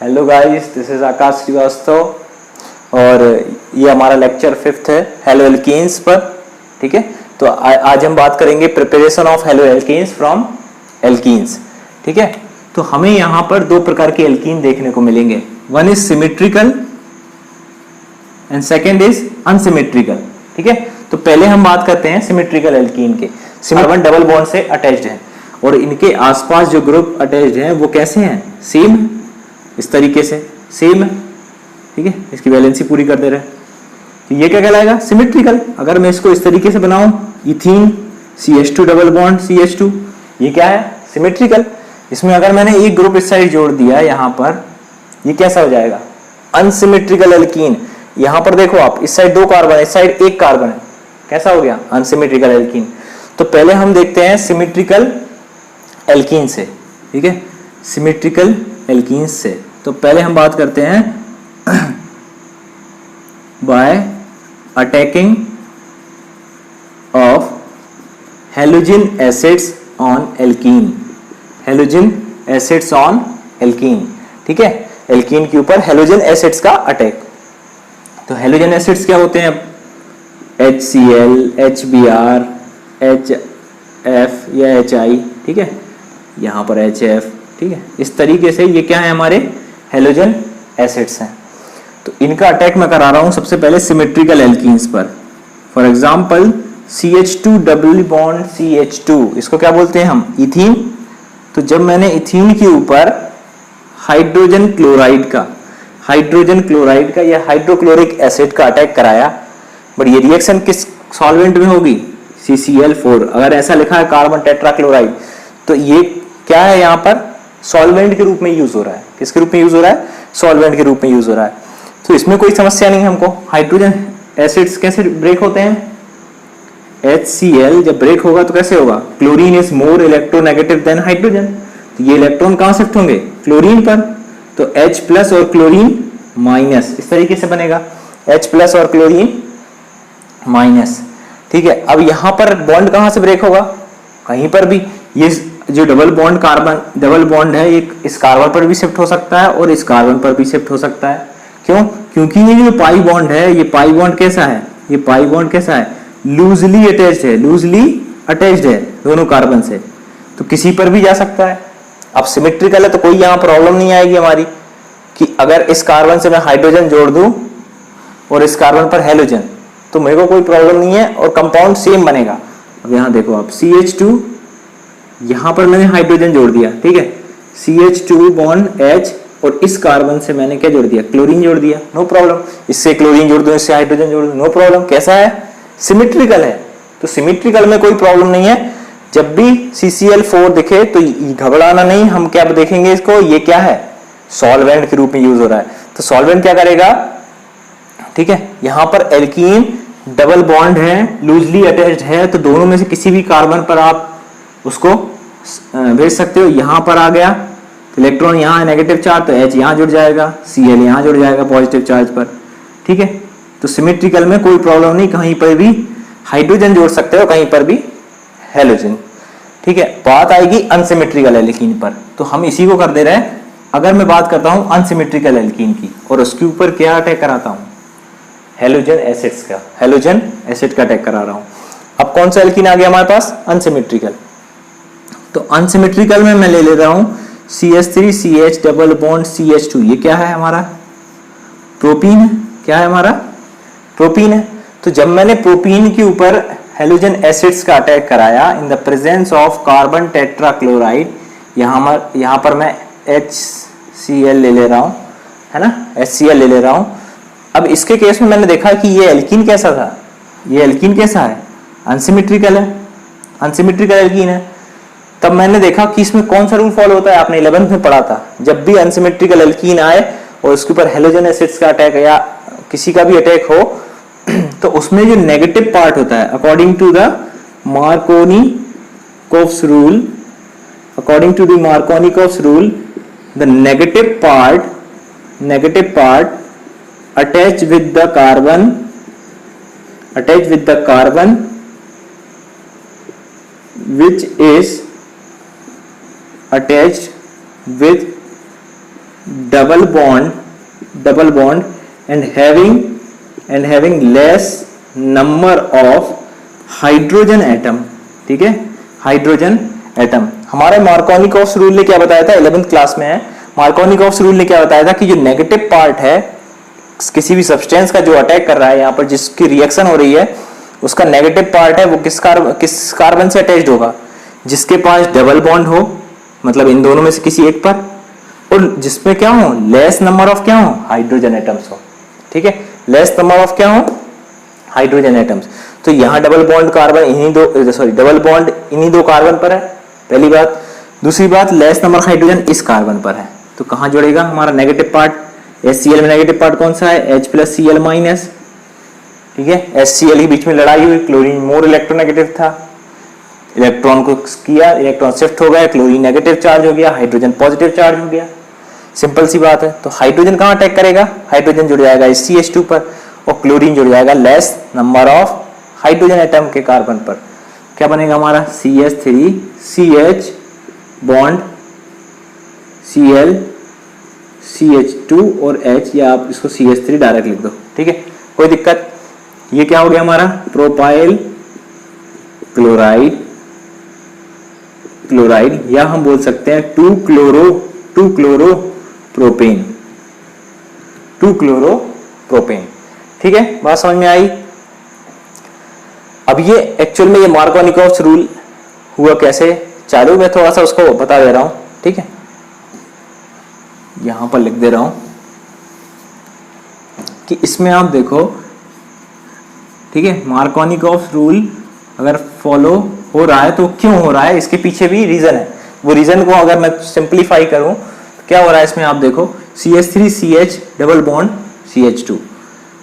Hello guys, this is आकाश श्रीवास्तव और ये हमारा लेक्चर 5th है हेलो एल्कीन्स पर। ठीक है, तो आज हम बात करेंगे preparation of hello alkenes from alkenes. ठीक है, तो हमें यहाँ पर दो प्रकार के एल्कीन देखने को मिलेंगे, one is symmetrical and second is unsymmetrical. ठीक है, तो पहले हम बात करते हैं सिमेट्रिकल एल्कीन के। कार्बन डबल बॉन्ड से अटैच्ड है और इनके आसपास जो ग्रुप अटैच्ड हैं वो कैसे हैं, सेम, इस तरीके से सेम है। ठीक है, इसकी वैलेंसी पूरी कर दे रहे हैं, तो ये क्या कहलाएगा, सिमेट्रिकल। अगर मैं इसको इस तरीके से बनाऊं, ethene CH2 double bond CH2, ये क्या है, सिमेट्रिकल। इसमें अगर मैंने एक ग्रुप इस साइड जोड़ दिया यहां पर, ये कैसा हो जाएगा, अनसिमेट्रिकल एल्कीन। यहां पर देखो आप, इस साइड दो कार्बन है, इस साइड एक कार्बन है, कैसा हो गया, अनसिमेट्रिकल एल्कीन। तो पहले हम देखते हैं सिमेट्रिकल एल्कीन से। ठीक है, सिमेट्रिकल एल्कीन से तो पहले हम बात करते हैं bye attacking of halogen acids on alkene, halogen acids on alkene. ठीक है, एल्कीन के ऊपर हेलोजन एसिड्स का अटैक। तो हेलोजन एसिड्स क्या होते हैं, HCl, HBr, HF या HI। ठीक है, यहां पर HF। ठीक है, इस तरीके से ये क्या है, हमारे हेलोजन एसिड्स हैं। तो इनका अटैक मैं करा रहा हूं सबसे पहले सिमेट्रिकल एल्कीन्स पर। For example CH2 double bond CH2, इसको क्या बोलते हैं हम, इथीन। तो जब मैंने इथीन के ऊपर हाइड्रोजन क्लोराइड का या हाइड्रोक्लोरिक एसिड का अटैक कराया, बट ये रिएक्शन किस सॉल्वेंट में होगी, CCl4। अगर ऐसा लिखा है कार्बन टेट्राक्लोराइड, तो ये क्या है, यहां पर सॉल्वेंट के रूप में यूज हो रहा है। किसके रूप में यूज हो रहा है, सॉल्वेंट के रूप में यूज हो रहा है। तो इसमें कोई समस्या नहीं है हमको। हाइड्रोजन एसिड्स कैसे ब्रेक होते हैं, HCl जब ब्रेक होगा तो कैसे होगा, chlorine is more electronegative than hydrogen. तो ये इलेक्ट्रॉन कहां शिफ्ट होंगे, क्लोरीन पर। तो H+ और क्लोरीन माइनस, इस तरीके से बनेगा H+ और क्लोरीन माइनस। ठीक है, अब यहां पर बॉन्ड कहां से ब्रेक होगा, कहीं पर भी। ये जो डबल बॉन्ड है, ये इस कार्बन पर भी शिफ्ट हो सकता है और इस कार्बन पर भी शिफ्ट हो सकता है। क्यों, क्योंकि ये जो पाई बॉन्ड है, ये पाई बॉन्ड कैसा है, ये पाई बॉन्ड कैसा है, लूजली अटैच्ड है दोनों कार्बन से, तो किसी पर भी जा सकता है। अब सिमेट्रिकल है तो कोई यहां प्रॉब्लम नहीं आएगी हमारी कि अगर इस कार्बन से मैं हाइड्रोजन जोड़ दूं और इस कार्बन पर हेलोजन, तो मेरे को कोई प्रॉब्लम नहीं है और कंपाउंड सेम बनेगा। अब यहां देखो आप, CH2, यहां पर मैंने हाइड्रोजन जोड़ दिया। ठीक है, CH2 बॉन्ड H, और इस कार्बन से मैंने क्या जोड़ दिया, क्लोरीन जोड़ दिया, नो प्रॉब्लम। इससे क्लोरीन जोड़ दूं, इससे हाइड्रोजन जोड़ दूं, नो प्रॉब्लम। कैसा है, सिमेट्रिकल है। तो सिमेट्रिकल में कोई प्रॉब्लम नहीं है। जब भी CCl4 दिखे तो घबराना नहीं, हम क्या देखेंगे इसको, ये क्या है, सॉल्वेंट के रूप में यूज हो रहा है। तो सॉल्वेंट क्या करेगा, ठीक है, यहां पर एल्कीन डबल बॉन्ड है, लूजली अटैच्ड है, तो दोनों में से किसी भी कार्बन पर आप उसको भेज सकते हो। यहां पर आ गया तो इलेक्ट्रॉन यहां है नेगेटिव चार्ज, तो H यहां जुड़ जाएगा, Cl यहां जुड़ जाएगा पॉजिटिव चार्ज पर। ठीक है, तो सिमेट्रिकल में कोई प्रॉब्लम नहीं, कहीं पर भी हाइड्रोजन जोड़ सकते हो, कहीं पर भी हेलोजन। ठीक है, बात आएगी अनसिमेट्रिकल एल्कीन पर, तो हम इसी को कर दे रहे हैं। अगर मैं बात करता हूं अनसिमेट्रिकल एल्कीन की और उसके ऊपर क्या अटैक कराता हूं, हेलोजन एसिड्स का, हेलोजन एसिड का अटैक करा रहा हूं। अब कौन सा एल्कीन आ गया हमारे पास, अनसिमेट्रिकल। तो अनसिमेट्रिकल में मैं ले रहा हूं CH3CH डबल बॉन्ड CH2, ये क्या है हमारा, प्रोपीन है। क्या है हमारा, प्रोपीन है। तो जब मैंने प्रोपीन के ऊपर हेलोजन एसिड्स का अटैक कराया in the presence of carbon tetrachloride, यहां पर मैं HCl ले रहा हूं, है ना, HCl ले रहा हूं। अब इसके केस में मैंने देखा कि ये एल्कीन कैसा था, ये एल्कीन कैसा है, अनसिमेट्रिकल है, अनसिमेट्रिकल एल्कीन है। तब मैंने देखा कि इसमें कौन सा रूल फॉलो होता है, आपने 11th में पढ़ा था, जब भी अनसिमेट्रिकल एल्कीन आए और उसके ऊपर हेलोजन एसिड्स का अटैक या किसी का भी अटैक हो, तो उसमें जो नेगेटिव पार्ट होता है, according to the Markovnikov's rule, according to the Markovnikov's rule, the negative part attached with the carbon which is attached with double bond and having less number of hydrogen atom, ठीक है, hydrogen atom. हमारे Markovnikov's rule ने क्या बताया था, 11th class में है, Markovnikov's rule ने क्या बताया था कि जो नेगेटिव पार्ट है किसी भी सब्सटेंस का जो अटैक कर रहा है यहाँ पर, जिसकी रिएक्शन हो रही है, उसका नेगेटिव पार्ट है वो किस कार्बन से अटैच्ड होगा, जिसके पास डबल बॉन्ड हो, मतलब इन दोनों में से किसी एक पर, और जिसमें क्या हो, लेस नंबर ऑफ क्या हो, हाइड्रोजन एटम्स हो, ठीक है, लेस नंबर ऑफ क्या हो, हाइड्रोजन एटम्स। तो यहाँ डबल बॉन्ड इन्हीं दो कार्बन पर है, पहली बात। दूसरी बात, लेस नंबर हाइड्रोजन इस कार्बन पर है, तो कहाँ जुड़ेगा हमारा नेगेटिव पार्ट, HCl में नेगेटिव पार्ट कौन सा है, H+Cl-, ठीक है, HCl ही बीच में लड़ाई हुई, क्लोरीन मोर इलेक्ट्रोनेगेटिव था, इलेक्ट्रॉन को किया, इलेक्ट्रॉन शिफ्ट हो गया, क्लोरीन नेगेटिव चार्ज हो गया, हाइड्रोजन पॉजिटिव चार्ज हो गया, सिंपल सी बात है। तो हाइड्रोजन कहाँ अटैक करेगा, हाइड्रोजन जुड़ जाएगा इस CH2 पर, और क्लोरीन जुड़ जाएगा less number of hydrogen atom के कार्बन पर। क्या बनेगा हमारा, CH3 CH bond Cl CH2 और H, या आप इसको CH3 डायरेक्ट लिख दो, ठीक है, कोई दिक्कत। ये क्या हो गया हमारा, प्रोपाइल क्लोराइड, या हम बोल सकते हैं 2-क्लोरोप्रोपेन, ठीक है, बात समझ में आई। अब ये एक्चुअल में ये मार्कोनिकॉफ्स रूल हुआ कैसे, चालू मैं थोड़ा सा उसको बता दे रहा हूं, ठीक है, यहां पर लिख दे रहा हूं कि इसमें आप देखो, ठीक है, मार्कोनिकॉफ्स रूल अगर फॉलो हो रहा है तो क्यों हो रहा है, इसके पीछे भी रीजन है। वो रीजन को अगर मैं सिंप्लीफाई करूं तो क्या हो रहा है इसमें, आप देखो CH3 CH double bond CH2।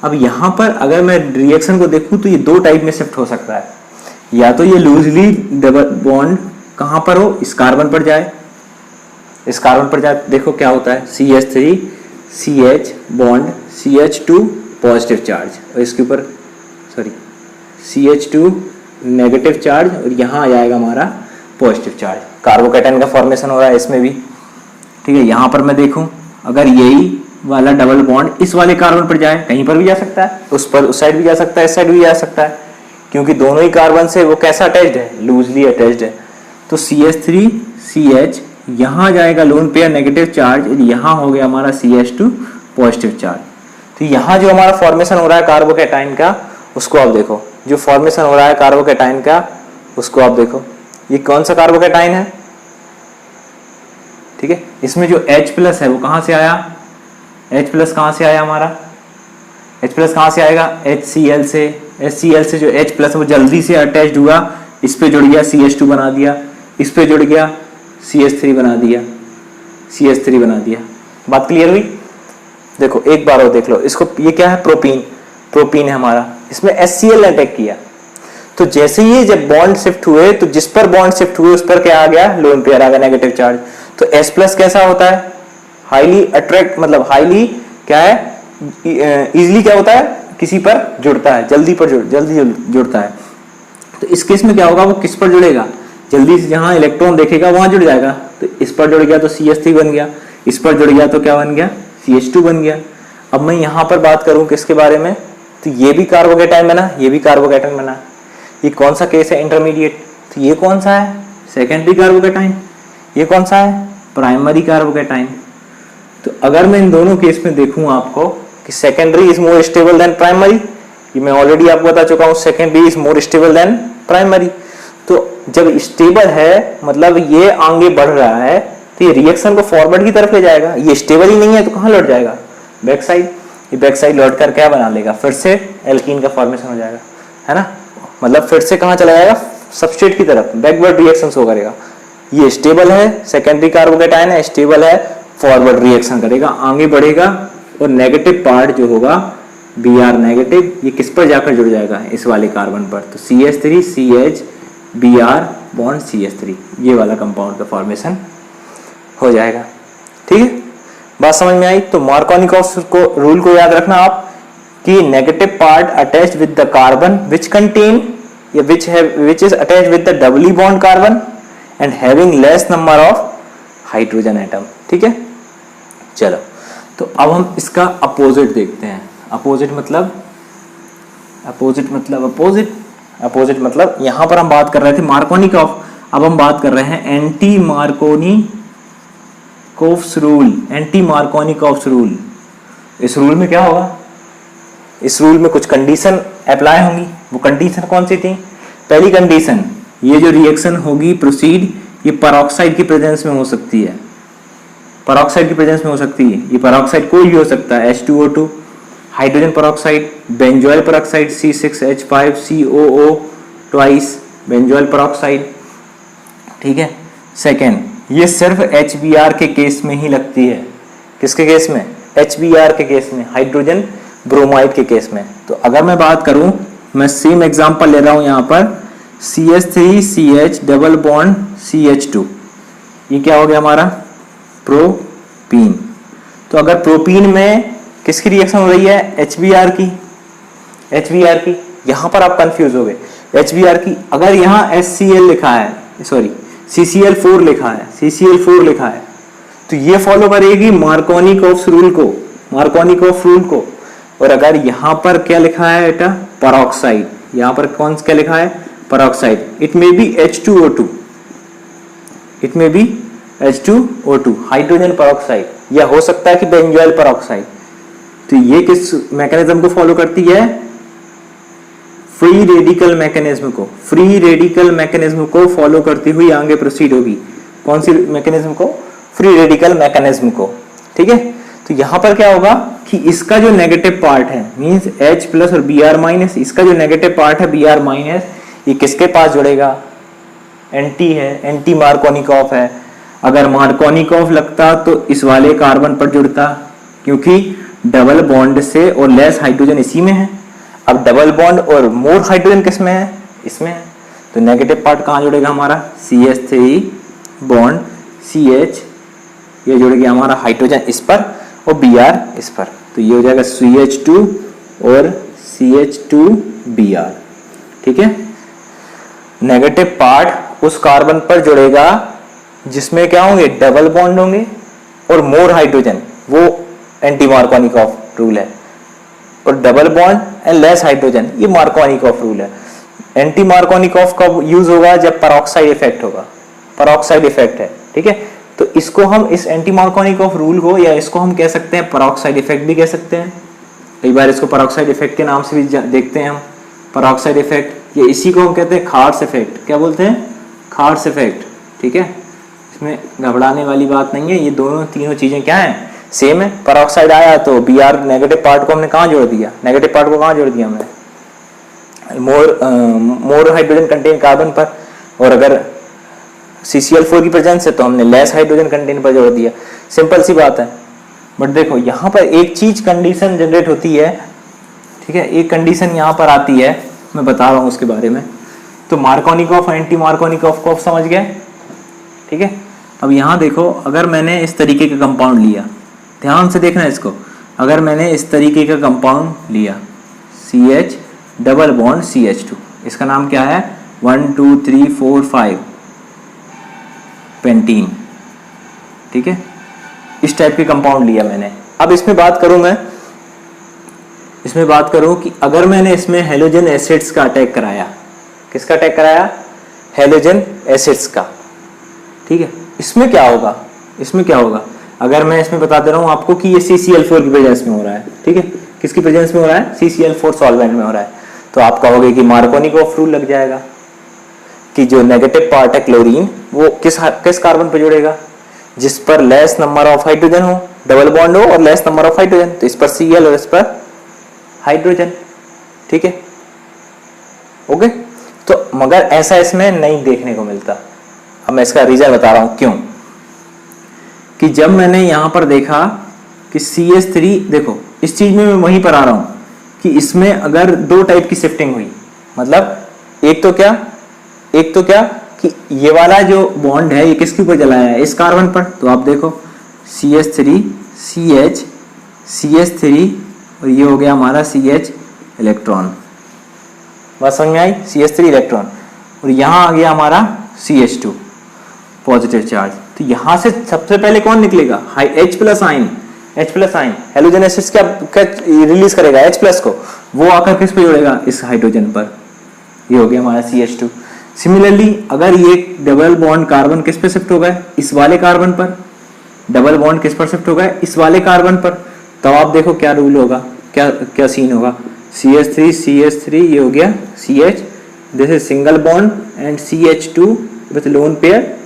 अब यहां पर अगर मैं रिएक्शन को देखूं तो ये दो टाइप में शिफ्ट हो सकता है, या तो ये लूजली डबल बॉन्ड कहां पर हो, इस कार्बन पर जाए, इस कार्बन पर जाए, देखो क्या होता है, CH3 CH bond CH2 positive charge, और इसके ऊपर CH2 नेगेटिव चार्ज, और यहाँ आ जाएगा हमारा पॉजिटिव चार्ज, कार्बोकैटायन का फॉर्मेशन हो रहा है इसमें भी, ठीक है। यहाँ पर मैं देखूं अगर यही वाला डबल बॉन्ड इस वाले कार्बन पर जाए, कहीं पर भी जा सकता है, उस साइड भी जा सकता है, इस साइड भी जा सकता है, क्योंकि दोनों ही कार्बन से वो कैसा अटैच्ड है, लूजली अटैच्ड है। तो CH3 CH यहाँ जाएगा लोन पेयर नेगेटिव चार्ज, यहाँ हो गया हमारा CH2 पॉजिटिव चार्ज। तो यहाँ जो हमारा फॉर्मेशन हो रहा है कार्बोकैटायन का, उसको आप देखो, जो फॉर्मेशन हो रहा है कार्बोकैटायन का उसको आप देखो, ये कौन सा कार्बोकैटायन है, ठीक है, इसमें जो H+ है वो कहां से आया, H+ कहां से आया हमारा, H+ कहां से आएगा, HCl से, HCl से जो H+ वो जल्दी से अटैच्ड हुआ, इस पे जुड़ गया CH2 बना दिया, इस पे जुड़ गया CH3 बना दिया, CH3 बना दिया। बात क्लियर हुई। देखो एक बार और देख लो इसको, ये क्या है, प्रोपीन है हमारा, इसमें HCl ने अटैक किया, तो जैसे ही जब बॉन्ड शिफ्ट हुए तो जिस पर बॉन्ड शिफ्ट हुए उस पर क्या आ गया, लोन पेयर आ गया नेगेटिव चार्ज। तो H+ कैसा होता है, हाईली अट्रैक्ट, मतलब हाईली क्या है, इजीली क्या होता है, किसी पर जुड़ता है, जल्दी जुड़ता है। तो इस केस में क्या होगा, वो किस पर जुड़ेगा, जल्दी से जहां इलेक्ट्रॉन देखेगा वहां जुड़ जाएगा। तो इस पर जुड़ गया तो CH3 बन गया, इस पर जुड़ गया तो क्या बन गया, CH2 बन गया। अब मैं यहां पर बात करूं किसके बारे में, तो ये भी कार्बोकैटायन बना, ये भी कार्बोकैटायन बना। ये कौन सा केस है, इंटरमीडिएट। तो ये कौन सा है, सेकेंडरी कार्बोकैटायन। ये कौन सा है, प्राइमरी कार्बोकैटायन। तो अगर मैं इन दोनों केस में देखूं आपको कि secondary is more stable then primary, ये मैं ऑलरेडी आपको बता चुका हूं, secondary is more stable then primary. तो जब स्टेबल है मतलब ये आगे बढ़ रहा है, तो ये रिएक्शन को फॉरवर्ड की तरफ ले जाएगा। ये स्टेबल ही नहीं है तो कहां लौट जाएगा, बैक साइड। ये बैक साइड लौट कर क्या बना लेगा, फिर से एल्कीन का फॉर्मेशन हो जाएगा, है ना। मतलब फिर से कहां चला जाएगा, सबस्ट्रेट की तरफ, बैकवर्ड रिएक्शन शो करेगा। ये स्टेबल है, सेकेंडरी कार्बोकैटायन है, स्टेबल है, फॉरवर्ड रिएक्शन करेगा, आगे बढ़ेगा। और नेगेटिव पार्ट जो होगा Br नेगेटिव, ये किस पर जाकर जुड़ जाएगा, इस वाले कार्बन पर। तो CH3 CH Br bond CH3, ये वाला कंपाउंड का फॉर्मेशन हो जाएगा। ठीक है, बात समझ में आई। तो मार्कोनिकॉफ्स को रूल को याद रखना आप कि negative part attached with the carbon which contain या which is attached with the doubly bond carbon and having less number of hydrogen atom. ठीक है, चलो तो अब हम इसका अपोजिट देखते हैं। अपोजिट मतलब यहां पर हम बात कर रहे थे मार्कोनिकॉफ, अब हम बात कर रहे हैं एंटी मार्कोनिकॉफ्स रूल। इस रूल में क्या होगा, इस रूल में कुछ कंडीशन अप्लाई होंगी। वो कंडीशन कौन सी थी? पहली कंडीशन, ये जो रिएक्शन होगी प्रोसीड, ये पेरोक्साइड की प्रेजेंस में हो सकती है। ये पेरोक्साइड कोई भी हो सकता है, H2O2, hydrogen peroxide, benzoyl peroxide C6H5COO twice benzoyl peroxide, ठीक है। सेकेंड, ये सिर्फ HBr के केस में ही लगती है। किसके केस में? HBr के केस में, हाइड्रोजन ब्रोमाइड के केस में। तो अगर मैं बात करूं, मैं सेम एग्जांपल ले रहा हूं यहां पर CH3CH डबल बॉन्ड CH2, ये क्या हो गया हमारा? प्रोपीन। तो अगर प्रोपीन में किसकी रिएक्शन हो रही है? HBr की। यहां पर आप कंफ्यूज हो गए, HBr की। अगर यहां HCl लिखा है, सॉरी CCl4 लिखा है, तो ये फॉलो करेगी मार्कोनिकॉफ्स रूल को। और अगर यहां पर क्या लिखा है बेटा? पेरोक्साइड। यहां पर कौन क्या लिखा है? Peroxide. It may be H2O2 hydrogen peroxide, या हो सकता है कि बेंजोइल पेरोक्साइड। तो ये किस मैकेनिज्म को फॉलो करती है? फ्री रेडिकल मैकेनिज्म को फॉलो करती हुई आगे प्रोसीड होगी। कौन सी मैकेनिज्म को? फ्री रेडिकल मैकेनिज्म को, ठीक है। तो यहां पर क्या होगा कि इसका जो नेगेटिव पार्ट है, मींस H प्लस और Br-, इसका जो नेगेटिव पार्ट है Br-, ये किसके पास जुड़ेगा? एंटी है, एंटी मार्कोनिकॉफ है। अगर मार्कोनिकॉफ लगता तो इस वाले कार्बन पर जुड़ता, क्योंकि डबल बॉन्ड से और लेस हाइड्रोजन इसी में है। अब डबल बॉन्ड और मोर हाइड्रोजन किस में है? इसमें है। तो नेगेटिव पार्ट कहाँ जुड़ेगा हमारा? CH3 बॉन्ड CH, ये जुड़ गया हमारा हाइड्रोजन इस पर और Br इस पर। तो ये हो जाएगा CH2 और CH2Br, ठीक है। नेगेटिव पार्ट उस कार्बन पर जुड़ेगा जिसमें क्या होंगे? डबल बॉन्ड होंगे और मोर हाइड्रोजन, वो एंटी मार्कोनिकॉफ रूल है। और double bond and less hydrogen, ये मार्कोनिकॉफ रूल है। एंटी मार्कोनिकॉफ का यूज होगा जब पेरोक्साइड इफेक्ट होगा, पेरोक्साइड इफेक्ट है, ठीक है। तो इसको हम, इस एंटी मार्कोनिकॉफ रूल को, या इसको हम कह सकते हैं पेरोक्साइड इफेक्ट भी कह सकते हैं। कई बार इसको पेरोक्साइड इफेक्ट के नाम से भी देखते हैं हम, पेरोक्साइड इफेक्ट। ये इसी को हम कहते हैं खार्स इफेक्ट। क्या बोलते हैं? खार्स इफेक्ट, ठीक है। इसमें घबराने वाली बात नहीं है, ये दोनों तीनों चीजें क्या हैं? सेम है। पेरोक्साइड आया तो Br नेगेटिव पार्ट को हमने कहाँ जोड़ दिया? नेगेटिव पार्ट को कहाँ जोड़ दिया हमने? मोर हाइड्रोजन कंटेन कार्बन पर। और अगर CCl4 की प्रेजेंस है तो हमने लेस हाइड्रोजन कंटेन पर जोड़ दिया। सिंपल सी बात है। बट देखो यहाँ पर एक चीज कंडीशन जनरेट होती है, ठीक है। एक कंडीशन यहाँ पर आती है, मैं बता रहा हूँ उसके बारे में। तो मार्कोनिकॉफ, एंटी मार्कोनिकॉफ को समझ गए, ठीक है। अब यहाँ देखो, अगर मैंने इस तरीके का कंपाउंड लिया, ध्यान से देखना इसको। अगर मैंने इस तरीके का कंपाउंड लिया CH डबल बॉन्ड CH2, इसका नाम क्या है? 1 2 3 4 5 पेंटीन, ठीक है। इस टाइप के कंपाउंड लिया मैंने। अब इसमें बात करूं मैं, इसमें बात करूं कि अगर मैंने इसमें हेलोजन एसिड्स का अटैक कराया, किसका अटैक कराया? हेलोजन एसिड्स का, ठीक है। इसमें क्या होगा? इसमें क्या होगा? अगर मैं इसमें बता दे रहा हूं आपको कि ये CCl4 की प्रेजेंस में हो रहा है, ठीक है। किसकी प्रेजेंस में हो रहा है? CCl4 सॉल्वेंट में हो रहा है। तो आप कहोगे कि मार्कोनिकॉफ रूल लग जाएगा कि जो नेगेटिव पार्ट है क्लोरीन, वो किस कार्बन पर जुड़ेगा? जिस पर लेस नंबर ऑफ हाइड्रोजन हो, डबल बॉन्ड हो और लेस नंबर ऑफ हाइड्रोजन। तो इस पर Cl और इस पर हाइड्रोजन, ठीक है, ओके। तो मगर ऐसा इसमें नहीं देखने को मिलता। अब मैं इसका रीजन बता रहा हूं क्यों। कि जब मैंने यहां पर देखा कि CH3, देखो इस चीज में मैं वहीं पर आ रहा हूं कि इसमें अगर दो टाइप की शिफ्टिंग हुई, मतलब एक तो क्या कि ये वाला जो बॉन्ड है ये किसके ऊपर जलाया है? इस कार्बन पर। तो आप देखो CH3 CH CH3 और ये हो गया हमारा CH इलेक्ट्रॉन, बात समझ में आई? CH3 इलेक्ट्रॉन, और यहां आ गया हमारा CH2 पॉजिटिव चार्ज। तो यहां से सबसे पहले कौन निकलेगा? H plus ion. H+ ion halogen acids क्या रिलीज करेगा, H+ को, वो आकर किस पे जोड़ेगा, इस हाइड्रोजन पर। ये हो गया हमारा CH2। सिमिलरली अगर ये डबल बॉन्ड कार्बन किस पे शिफ्ट होगा, इस वाले कार्बन पर, डबल बॉन्ड किस पर शिफ्ट होगा, इस वाले कार्बन पर, तो आप देखो क्या रूल होगा, क्या क्या सीन होगा, CH3 ये हो गया CH, this is single bond and CH2 with lone pair,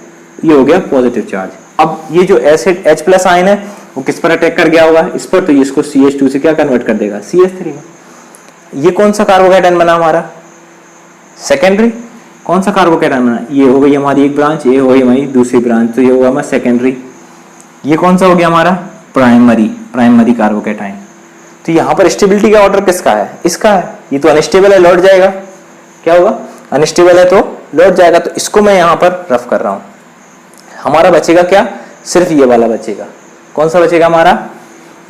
ये हो गया पॉजिटिव चार्ज। अब ये जो एसिड H+ आयन है वो किस पर अटैक कर गया होगा, इस पर, तो ये इसको CH2 से क्या कन्वर्ट कर देगा, CH3 में। ये कौन सा कार्बोकेटायन बना हमारा, सेकेंडरी। कौन सा कार्बोकेटायन बना, ये हो गई हमारी एक ब्रांच, ये हो गई हमारी दूसरी ब्रांच, तो ये होगा हमारा सेकेंडरी। ये कौन सा हो गया हमारा, प्राइमरी कार्बोकेटायन। तो यहाँ पर स्टेबिलिटी का ऑर्डर किसका है, इसका है। ये तो अनस्टेबल है, लौट जाएगा, क्या होगा, अनस्टेबल है तो लौट जाएगा, तो इसको मैं यहाँ पर रफ कर रहा हूँ। हमारा बचेगा क्या, सिर्फ ये वाला बचेगा। कौन सा बचेगा हमारा,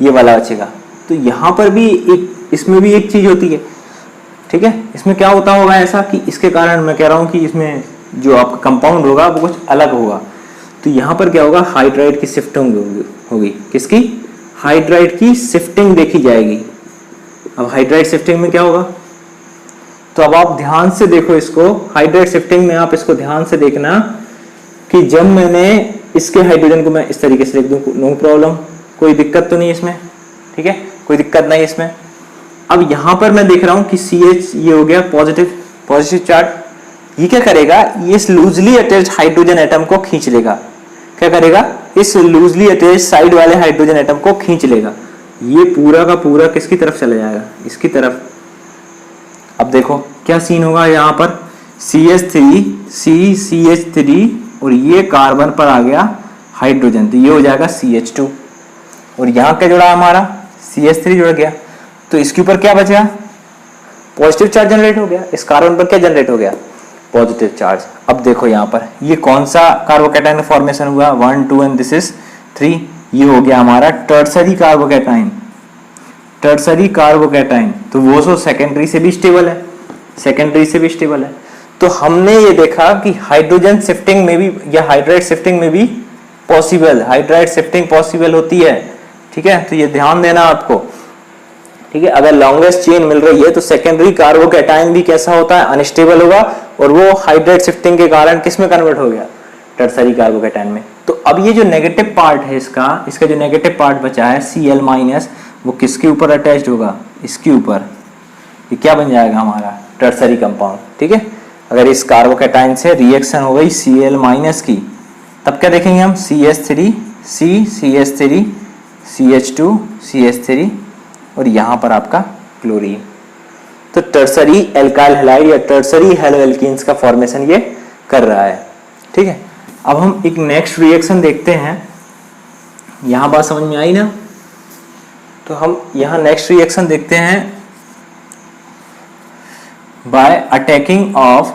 ये वाला बचेगा। तो यहाँ पर भी एक, इसमें भी एक चीज होती है, ठीक है। इसमें क्या होता होगा ऐसा कि इसके कारण मैं कह रहा हूँ कि इसमें जो आपका कंपाउंड होगा वो कुछ अलग होगा। तो यहाँ पर क्या होगा, हाइड्राइड की शिफ्टिंग होगी, किसकी, हाइड्राइड की शिफ्टिंग देखी जाएगी। अब हाइड्राइड शिफ्टिंग में क्या होगा, तो अब आप ध्यान से देखो इसको, हाइड्राइड शिफ्टिंग में आप इसको ध्यान से देखना कि जब मैंने इसके हाइड्रोजन को मैं इस तरीके से लिख दूं, नो प्रॉब्लम, कोई दिक्कत तो नहीं इसमें, ठीक है, कोई दिक्कत नहीं इसमें। अब यहां पर मैं देख रहा हूं कि CH ये हो गया पॉजिटिव चार्ज। ये क्या करेगा, ये इस लूजली अटैच्ड हाइड्रोजन एटम को खींच लेगा। क्या करेगा, इस लूजली अटैच्ड साइड वाले हाइड्रोजन एटम को खींच लेगा। ये पूरा का पूरा किसकी तरफ चला जाएगा, इसकी तरफ। अब देखो क्या सीन होगा, यहाँ पर CH3 और ये कार्बन पर आ गया हाइड्रोजन, तो ये हो जाएगा CH2। और यहाँ क्या जुड़ा हमारा, CH3 जुड़ गया, तो इसके ऊपर क्या बचा, पॉजिटिव चार्ज जनरेट हो गया। इस कार्बन पर क्या जनरेट हो गया, पॉजिटिव चार्ज। अब देखो यहाँ पर ये कौन सा कार्बोकेटायन फॉर्मेशन हुआ, 1 2 एंड दिस इज 3, ये हो गया हमारा टर्सरी कार्बोकेटायन। तो वो सो सेकेंडरी से भी स्टेबल है, तो हमने ये देखा कि हाइड्रोजन शिफ्टिंग में भी या हाइड्राइड शिफ्टिंग में भी हाइड्राइड शिफ्टिंग पॉसिबल होती है, ठीक है। तो ये ध्यान देना आपको, ठीक है। अगर लॉन्गेस्ट चेन मिल रही है तो सेकेंडरी कार्बोकेटायन भी कैसा होता है, अनस्टेबल होगा, और वो हाइड्राइड शिफ्टिंग के कारण किस में कन्वर्ट हो गया, टर्सरी कार्बोकेटायन में। तो अब ये जो नेगेटिव पार्ट है इसका जो नेगेटिव पार्ट बचा है Cl-, वो किसके ऊपर अटैच्ड होगा, इसके ऊपर। ये क्या बन जाएगा हमारा, टर्सरी कंपाउंड, ठीक है। अगर इस कार्बोकेटायन से रिएक्शन हो गई Cl- की, तब क्या देखेंगे हम, CH3 CH3 CH2 CH3 और यहाँ पर आपका क्लोरीन। तो टर्सरी एल्काइल हैलाइड या टर्सरी हैलोएल्कीन्स का फॉर्मेशन ये कर रहा है, ठीक है। अब हम एक नेक्स्ट रिएक्शन देखते हैं, यहाँ बात समझ में आई ना। तो हम यहाँ नेक्स्ट रिएक्शन देखते हैं, बाय अटैकिंग ऑफ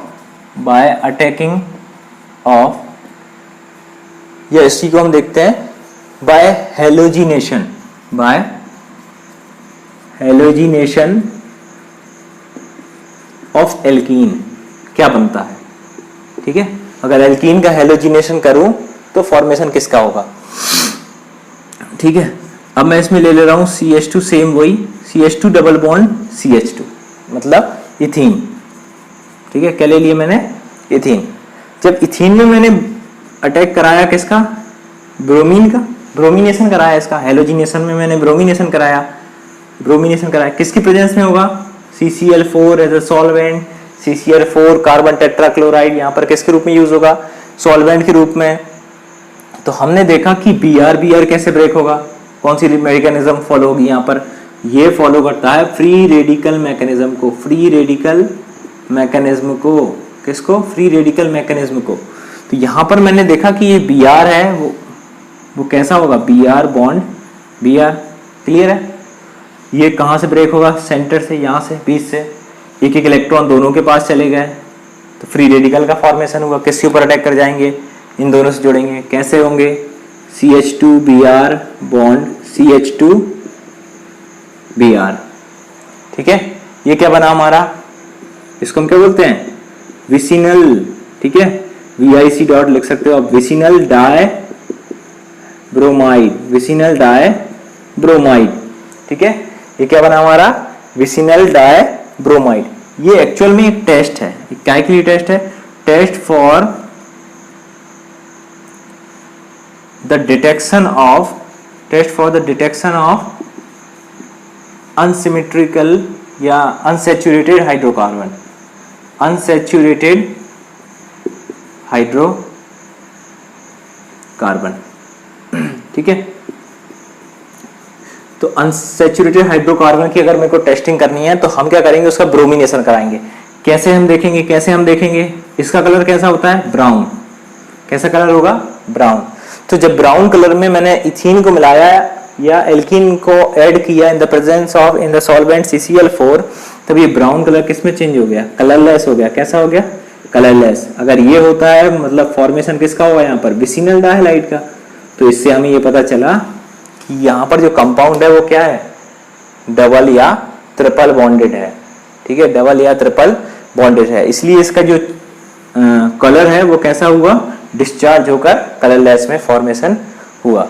या इसी को हम देखते हैं बाय हेलोजिनेशन ऑफ एल्कीन क्या बनता है, ठीक है। अगर एल्कीन का हेलोजिनेशन करूं तो फॉर्मेशन किसका होगा, ठीक है। अब मैं इसमें ले रहा हूं CH2, सेम वही CH2 डबल बॉन्ड CH2 मतलब इथीन, ठीक है। क्या ले लिए मैंने, इथीन। जब इथीन में मैंने अटैक कराया किसका, ब्रोमीन का, ब्रोमिनेशन कराया इसका, हेलोजिनेशन में मैंने ब्रोमिनेशन कराया, किसकी प्रेजेंस में होगा, CCl4 as a solvent, CCl4 carbon tetrachloride यहाँ पर किसके रूप में यूज होगा, सॉल्वेंट के रूप में। तो हमने देखा कि Br कैसे ब्रेक होगा, कौन सी मैकेनिज्म फॉलो होगी यहाँ पर, ये फॉलो करता है फ्री रेडिकल मैकेनिज्म को, किसको, फ्री रेडिकल मैकेनिज्म को। तो यहाँ पर मैंने देखा कि ये Br है, वो कैसा होगा, Br बॉन्ड Br, क्लियर है। ये कहाँ से ब्रेक होगा, सेंटर से, यहाँ से बीच से, एक इलेक्ट्रॉन दोनों के पास चले गए, तो फ्री रेडिकल का फॉर्मेशन हुआ। किसके ऊपर अटैक कर जाएंगे, इन दोनों से जुड़ेंगे, कैसे होंगे, CH2Br बॉन्ड CH2Br, ठीक है। ये क्या बना हमारा, इसको हम क्या बोलते हैं, विसिनल, ठीक है, VIC डॉट लिख सकते हो आप, विसिनल डाई ब्रोमाइड। ठीक है, ये क्या बना हमारा विसिनल डाई ब्रोमाइड। ये एक्चुअल में एक टेस्ट है, क्या के लिए टेस्ट है, test for the detection of unsymmetrical या अनसैचुरेटेड हाइड्रोकार्बन, अनसैचुरेटेड हाइड्रोकार्बन। ठीक है, तो अनसैचुरेटेड हाइड्रोकार्बन की अगर मेरे को टेस्टिंग करनी है तो हम क्या करेंगे, उसका ब्रोमिनेशन कराएंगे। कैसे हम देखेंगे, इसका कलर कैसा होता है, ब्राउन। कैसा कलर होगा, ब्राउन। तो जब ब्राउन कलर में मैंने इथीन को मिलाया या एल्कीन को ऐड किया in the presence of in the solvent CCl4, तब ये ब्राउन कलर किस में चेंज हो गया, कलरलेस हो गया। कैसा हो गया, कलरलेस। अगर ये होता है मतलब फॉर्मेशन किसका हुआ यहाँ पर, विसिनल डाइहाइलाइड का। तो इससे हमें ये पता चला कि यहाँ पर जो कंपाउंड है वो क्या है, डबल या ट्रिपल बॉन्डेड है। ठीक है, डबल या ट्रिपल बॉन्डेड है, इसलिए इसका जो कलर है वो कैसा हुआ, डिस्चार्ज होकर कलरलेस में फॉर्मेशन हुआ।